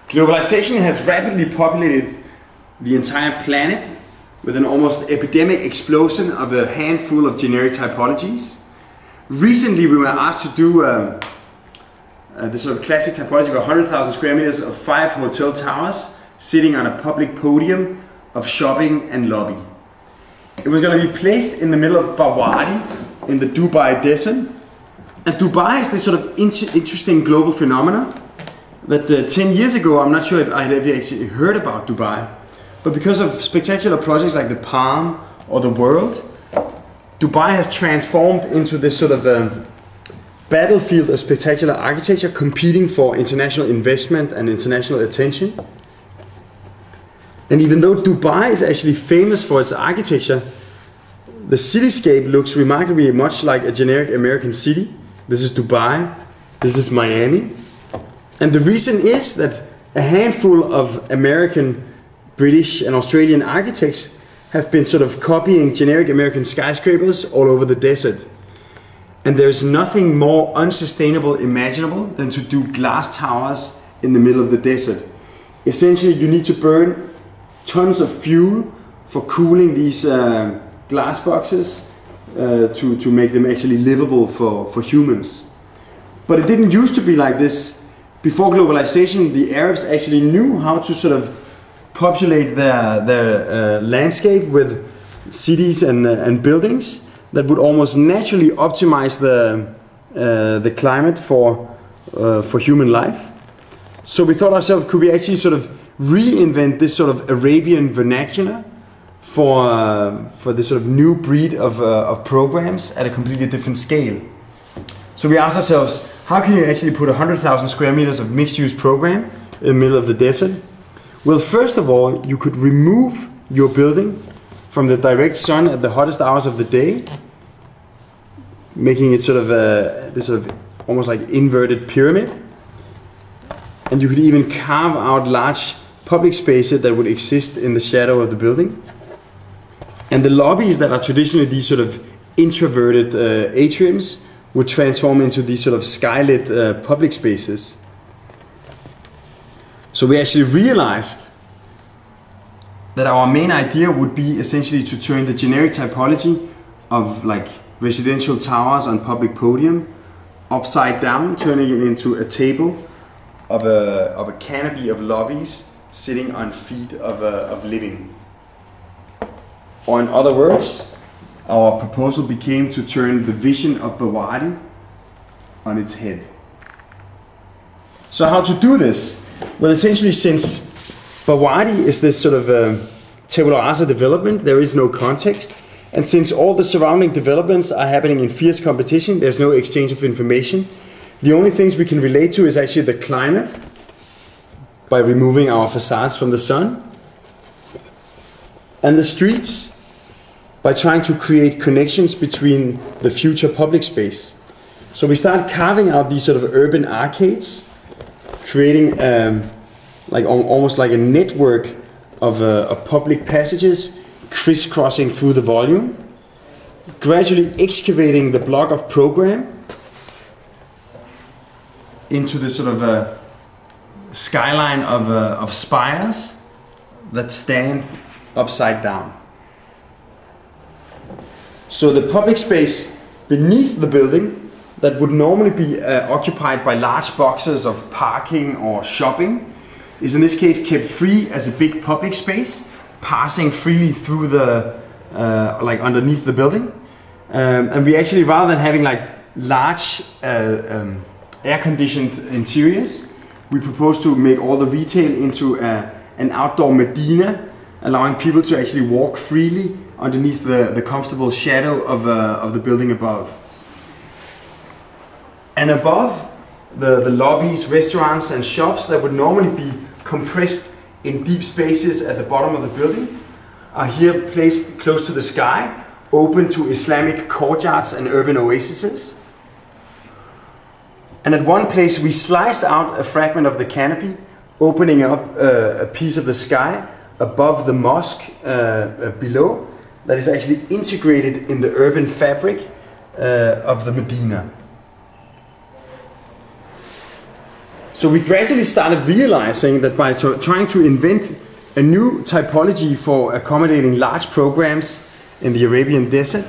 Globalization has rapidly populated the entire planet with an almost epidemic explosion of a handful of generic typologies. Recently we were asked to do this sort of classic typology of 100,000 square meters of 5 hotel towers sitting on a public podium of shopping and lobby. It was going to be placed in the middle of Bawadi in the Dubai desert. And Dubai is this sort of interesting global phenomenon that 10 years ago, I'm not sure if I had ever actually heard about Dubai, but because of spectacular projects like the Palm or the World, Dubai has transformed into this sort of battlefield of spectacular architecture competing for international investment and international attention. And even though Dubai is actually famous for its architecture, the cityscape looks remarkably much like a generic American city. This is Dubai, this is Miami. And the reason is that a handful of American, British and Australian architects have been sort of copying generic American skyscrapers all over the desert. And there's nothing more unsustainable imaginable than to do glass towers in the middle of the desert. Essentially, you need to burn tons of fuel for cooling these glass boxes to make them actually livable for humans. But it didn't used to be like this. Before globalization, the Arabs actually knew how to sort of populate their landscape with cities and buildings that would almost naturally optimize the climate for human life. So we thought ourselves, could we actually sort of reinvent this sort of Arabian vernacular for this sort of new breed of programs at a completely different scale? So we asked ourselves, how can you actually put 100,000 square meters of mixed-use program in the middle of the desert? Well, first of all, you could remove your building from the direct sun at the hottest hours of the day, making it sort of this sort of almost like inverted pyramid. And you could even carve out large public spaces that would exist in the shadow of the building. And the lobbies that are traditionally these sort of introverted atriums would transform into these sort of skylit public spaces. So we actually realized that our main idea would be essentially to turn the generic typology of like residential towers on public podium upside down, turning it into a table of a canopy of lobbies sitting on feet of living. Or in other words, our proposal became to turn the vision of Bawadi on its head. So how to do this? Well, essentially, since Bawadi is this sort of tabula rasa development, there is no context. And since all the surrounding developments are happening in fierce competition, there's no exchange of information. The only things we can relate to is actually the climate by removing our facades from the sun, and the streets by trying to create connections between the future public space. So we start carving out these sort of urban arcades, creating almost like a network of public passages crisscrossing through the volume, gradually excavating the block of program into this sort of a skyline of spires that stand upside down. So the public space beneath the building that would normally be occupied by large boxes of parking or shopping is in this case kept free as a big public space, passing freely through the underneath the building. And we actually, rather than having like large air-conditioned interiors, we propose to make all the retail into an outdoor Medina, allowing people to actually walk freely underneath the comfortable shadow of the building above. And above, the lobbies, restaurants and shops that would normally be compressed in deep spaces at the bottom of the building are here placed close to the sky, open to Islamic courtyards and urban oases. And at one place we slice out a fragment of the canopy, opening up a piece of the sky above the mosque below, that is actually integrated in the urban fabric of the Medina. So we gradually started realizing that by trying to invent a new typology for accommodating large programs in the Arabian desert,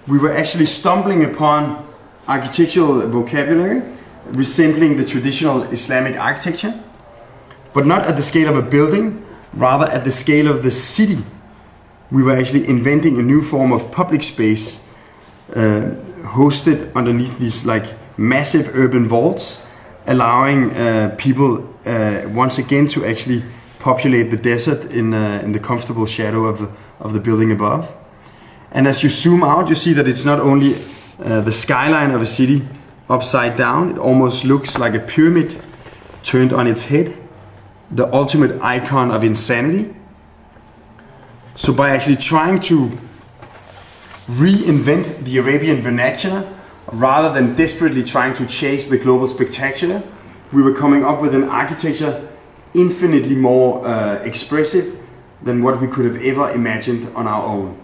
we were actually stumbling upon architectural vocabulary resembling the traditional Islamic architecture, but not at the scale of a building, rather at the scale of the city. We were actually inventing a new form of public space hosted underneath these like massive urban vaults, allowing people once again to actually populate the desert in the comfortable shadow of the building above. And as you zoom out, you see that it's not only the skyline of a city upside down, it almost looks like a pyramid turned on its head, the ultimate icon of insanity. So by actually trying to reinvent the Arabian vernacular, rather than desperately trying to chase the global spectacular, we were coming up with an architecture infinitely more expressive than what we could have ever imagined on our own.